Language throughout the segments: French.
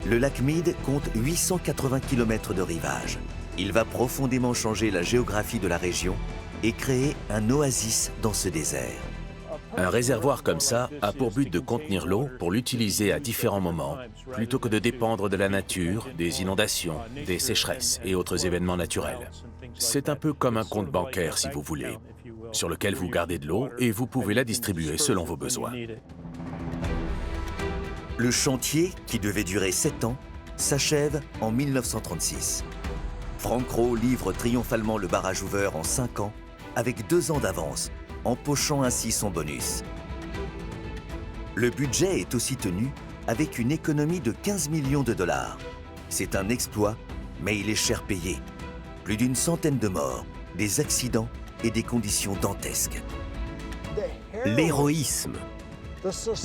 Le lac Mead compte 880 km de rivage. Il va profondément changer la géographie de la région et créer un oasis dans ce désert. Un réservoir comme ça a pour but de contenir l'eau pour l'utiliser à différents moments, plutôt que de dépendre de la nature, des inondations, des sécheresses et autres événements naturels. C'est un peu comme un compte bancaire, si vous voulez, sur lequel vous gardez de l'eau et vous pouvez la distribuer selon vos besoins. Le chantier, qui devait durer 7 ans, s'achève en 1936. Frank Rowe livre triomphalement le barrage Hoover en 5 ans, avec 2 ans d'avance, empochant ainsi son bonus. Le budget est aussi tenu avec une économie de 15 millions de dollars. C'est un exploit, mais il est cher payé. Plus d'une centaine de morts, des accidents et des conditions dantesques. L'héroïsme.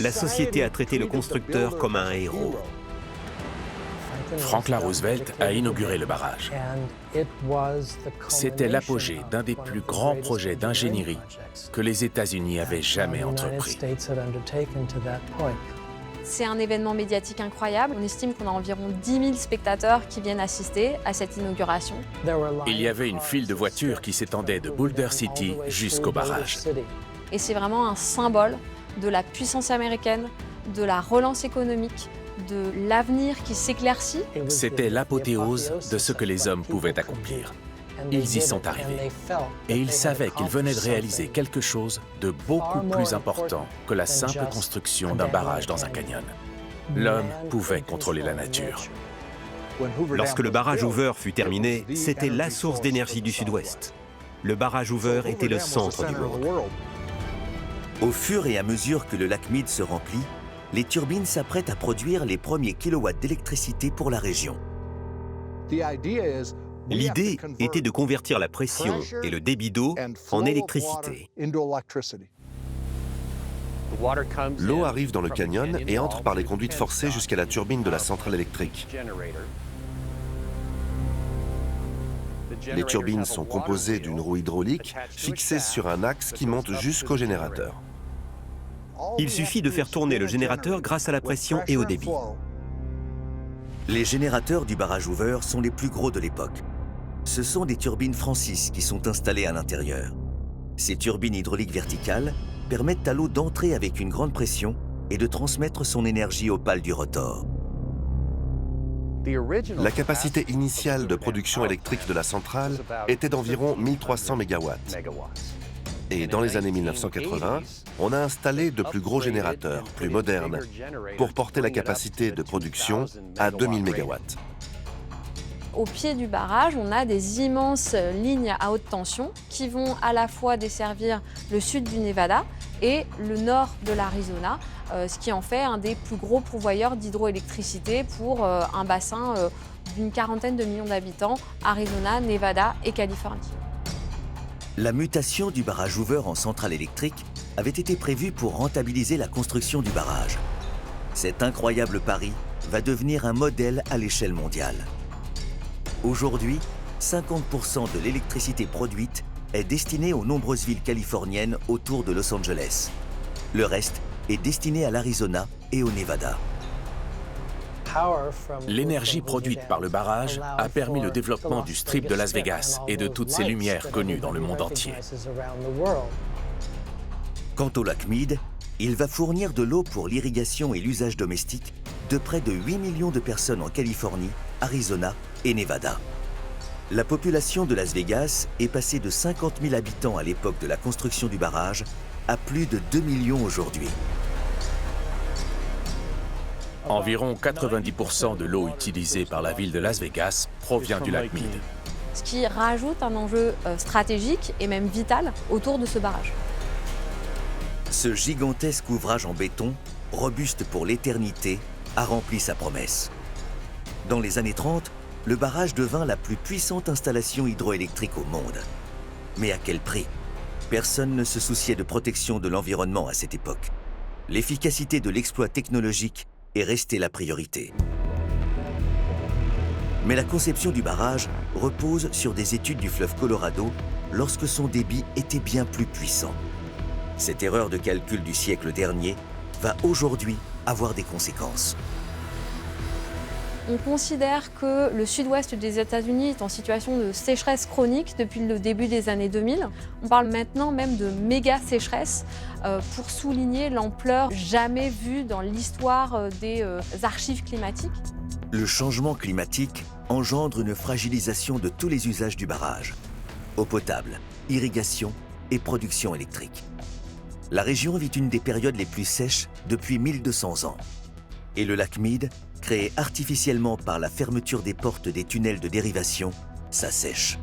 La société a traité le constructeur comme un héros. Franklin Roosevelt a inauguré le barrage. C'était l'apogée d'un des plus grands projets d'ingénierie que les États-Unis avaient jamais entrepris. C'est un événement médiatique incroyable. On estime qu'on a environ 10 000 spectateurs qui viennent assister à cette inauguration. Il y avait une file de voitures qui s'étendait de Boulder City jusqu'au barrage. Et c'est vraiment un symbole de la puissance américaine, de la relance économique, de l'avenir qui s'éclaircit. C'était l'apothéose de ce que les hommes pouvaient accomplir. Ils y sont arrivés. Et ils savaient qu'ils venaient de réaliser quelque chose de beaucoup plus important que la simple construction d'un barrage dans un canyon. L'homme pouvait contrôler la nature. Lorsque le barrage Hoover fut terminé, c'était la source d'énergie du Sud-Ouest. Le barrage Hoover était le centre du monde. Au fur et à mesure que le lac Mead se remplit, les turbines s'apprêtent à produire les premiers kilowatts d'électricité pour la région. L'idée était de convertir la pression et le débit d'eau en électricité. L'eau arrive dans le canyon et entre par les conduites forcées jusqu'à la turbine de la centrale électrique. Les turbines sont composées d'une roue hydraulique fixée sur un axe qui monte jusqu'au générateur. Il suffit de faire tourner le générateur grâce à la pression et au débit. Les générateurs du barrage Hoover sont les plus gros de l'époque. Ce sont des turbines Francis qui sont installées à l'intérieur. Ces turbines hydrauliques verticales permettent à l'eau d'entrer avec une grande pression et de transmettre son énergie aux pales du rotor. La capacité initiale de production électrique de la centrale était d'environ 1300 MW. Et dans les années 1980, on a installé de plus gros générateurs, plus modernes, pour porter la capacité de production à 2000 MW. Au pied du barrage, on a des immenses lignes à haute tension qui vont à la fois desservir le sud du Nevada et le nord de l'Arizona, ce qui en fait un des plus gros pourvoyeurs d'hydroélectricité pour un bassin d'une quarantaine de millions d'habitants, Arizona, Nevada et Californie. La mutation du barrage Hoover en centrale électrique avait été prévue pour rentabiliser la construction du barrage. Cet incroyable pari va devenir un modèle à l'échelle mondiale. Aujourd'hui, 50% de l'électricité produite est destinée aux nombreuses villes californiennes autour de Los Angeles. Le reste est destiné à l'Arizona et au Nevada. L'énergie produite par le barrage a permis le développement du strip de Las Vegas et de toutes ces lumières connues dans le monde entier. Quant au lac Mead, il va fournir de l'eau pour l'irrigation et l'usage domestique de près de 8 millions de personnes en Californie, Arizona et Nevada. La population de Las Vegas est passée de 50 000 habitants à l'époque de la construction du barrage à plus de 2 millions aujourd'hui. Environ 90% de l'eau utilisée par la ville de Las Vegas provient du lac Mead. Ce qui rajoute un enjeu stratégique et même vital autour de ce barrage. Ce gigantesque ouvrage en béton, robuste pour l'éternité, a rempli sa promesse. Dans les années 30, le barrage devint la plus puissante installation hydroélectrique au monde. Mais à quel prix? Personne ne se souciait de protection de l'environnement à cette époque. L'efficacité de l'exploit technologique est restée la priorité. Mais la conception du barrage repose sur des études du fleuve Colorado lorsque son débit était bien plus puissant. Cette erreur de calcul du siècle dernier va aujourd'hui avoir des conséquences. On considère que le sud-ouest des États-Unis est en situation de sécheresse chronique depuis le début des années 2000. On parle maintenant même de méga sécheresse pour souligner l'ampleur jamais vue dans l'histoire des archives climatiques. Le changement climatique engendre une fragilisation de tous les usages du barrage. Eau potable, irrigation et production électrique. La région vit une des périodes les plus sèches depuis 1200 ans. Et le lac Mead, créé artificiellement par la fermeture des portes des tunnels de dérivation, s'assèche.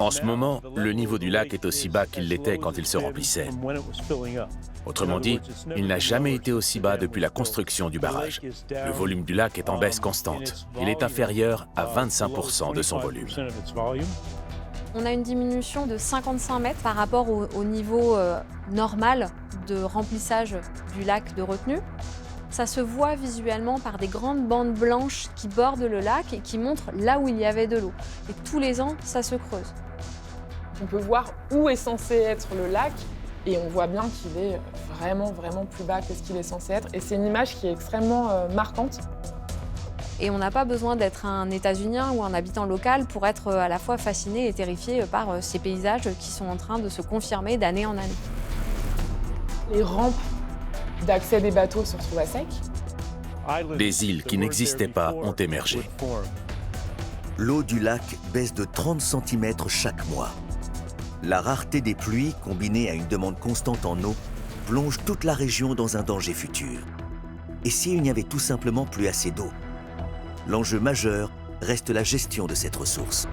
En ce moment, le niveau du lac est aussi bas qu'il l'était quand il se remplissait. Autrement dit, il n'a jamais été aussi bas depuis la construction du barrage. Le volume du lac est en baisse constante. Il est inférieur à 25% de son volume. On a une diminution de 55 mètres par rapport au niveau normal de remplissage du lac de retenue. Ça se voit visuellement par des grandes bandes blanches qui bordent le lac et qui montrent là où il y avait de l'eau. Et tous les ans, ça se creuse. On peut voir où est censé être le lac et on voit bien qu'il est vraiment plus bas que ce qu'il est censé être. Et c'est une image qui est extrêmement marquante. Et on n'a pas besoin d'être un États-Unien ou un habitant local pour être à la fois fasciné et terrifié par ces paysages qui sont en train de se confirmer d'année en année. Les rampes d'accès des bateaux se retrouvent à sec. Des îles qui n'existaient pas ont émergé. L'eau du lac baisse de 30 cm chaque mois. La rareté des pluies, combinée à une demande constante en eau, plonge toute la région dans un danger futur. Et s'il n'y avait tout simplement plus assez d'eau? L'enjeu majeur reste la gestion de cette ressource.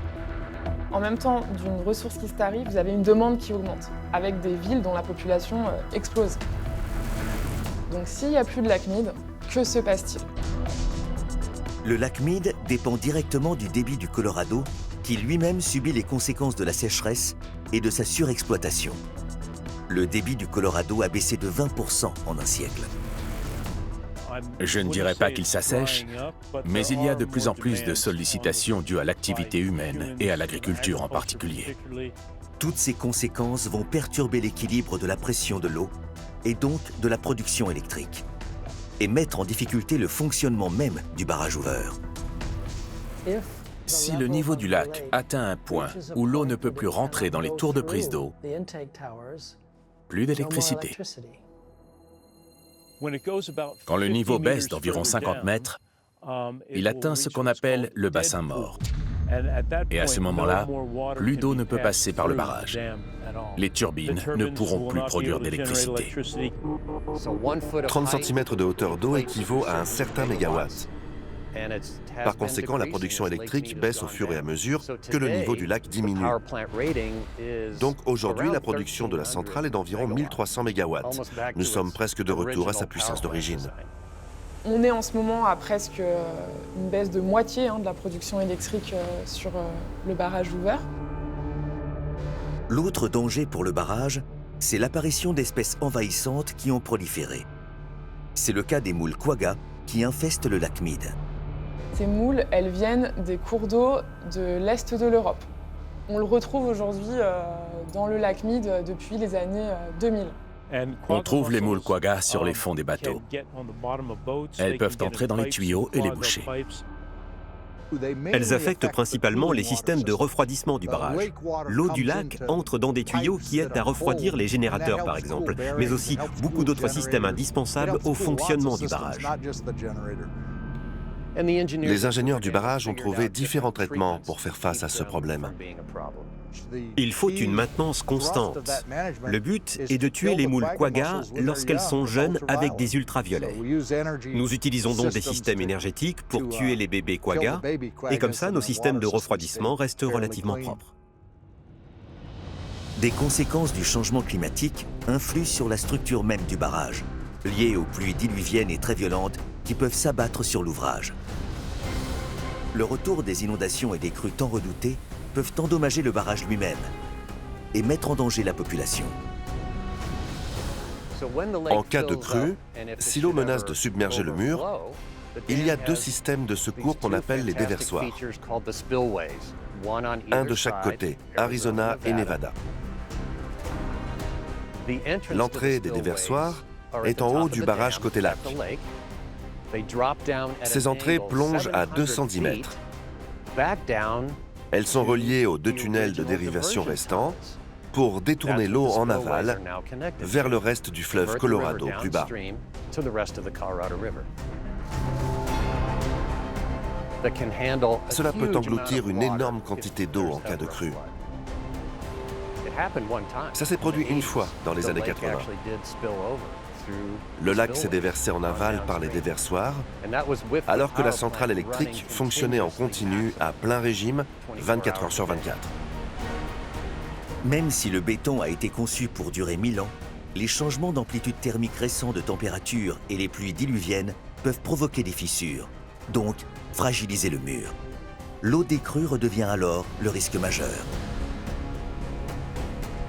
En même temps d'une ressource qui se tarit, vous avez une demande qui augmente, avec des villes dont la population explose. Donc s'il n'y a plus de lac Mead, que se passe-t-il? Le lac Mead dépend directement du débit du Colorado, qui lui-même subit les conséquences de la sécheresse et de sa surexploitation. Le débit du Colorado a baissé de 20% en un siècle. Je ne dirais pas qu'il s'assèche, mais il y a de plus en plus de sollicitations dues à l'activité humaine et à l'agriculture en particulier. Toutes ces conséquences vont perturber l'équilibre de la pression de l'eau et donc de la production électrique, et mettre en difficulté le fonctionnement même du barrage Hoover. Si le niveau du lac atteint un point où l'eau ne peut plus rentrer dans les tours de prise d'eau, plus d'électricité. Quand le niveau baisse d'environ 50 mètres, il atteint ce qu'on appelle le bassin mort. Et à ce moment-là, plus d'eau ne peut passer par le barrage. Les turbines ne pourront plus produire d'électricité. 30 cm de hauteur d'eau équivaut à un certain mégawatt. Par conséquent, la production électrique baisse au fur et à mesure que le niveau du lac diminue. Donc aujourd'hui, la production de la centrale est d'environ 1300 MW. Nous sommes presque de retour à sa puissance d'origine. On est en ce moment à presque une baisse de moitié de la production électrique sur le barrage Hoover. L'autre danger pour le barrage, c'est l'apparition d'espèces envahissantes qui ont proliféré. C'est le cas des moules quagga qui infestent le lac Mead. Ces moules, elles viennent des cours d'eau de l'Est de l'Europe. On le retrouve aujourd'hui dans le lac Mead depuis les années 2000. On trouve les moules quagga sur les fonds des bateaux. Elles peuvent entrer dans les tuyaux et les boucher. Elles affectent principalement les systèmes de refroidissement du barrage. L'eau du lac entre dans des tuyaux qui aident à refroidir les générateurs, par exemple, mais aussi beaucoup d'autres systèmes indispensables au fonctionnement du barrage. Les ingénieurs du barrage ont trouvé différents traitements pour faire face à ce problème. Il faut une maintenance constante. Le but est de tuer les moules quagga lorsqu'elles sont jeunes avec des ultraviolets. Nous utilisons donc des systèmes énergétiques pour tuer les bébés quagga, et comme ça, nos systèmes de refroidissement restent relativement propres. Des conséquences du changement climatique influent sur la structure même du barrage, liées aux pluies diluviennes et très violentes qui peuvent s'abattre sur l'ouvrage. Le retour des inondations et des crues tant redoutées peuvent endommager le barrage lui-même et mettre en danger la population. En cas de crue, si l'eau menace de submerger le mur, il y a deux systèmes de secours qu'on appelle les déversoirs. Un de chaque côté, Arizona et Nevada. L'entrée des déversoirs est en haut du barrage côté lac. Ces entrées plongent à 210 mètres. Elles sont reliées aux 2 tunnels de dérivation restants pour détourner l'eau en aval vers le reste du fleuve Colorado plus bas. Cela peut engloutir une énorme quantité d'eau en cas de crue. Ça s'est produit une fois dans les années 80. Le lac s'est déversé en aval par les déversoirs, alors que la centrale électrique fonctionnait en continu à plein régime, 24 heures sur 24. Même si le béton a été conçu pour durer 1000 ans, les changements d'amplitude thermique récents de température et les pluies diluviennes peuvent provoquer des fissures, donc fragiliser le mur. L'eau décrue redevient alors le risque majeur.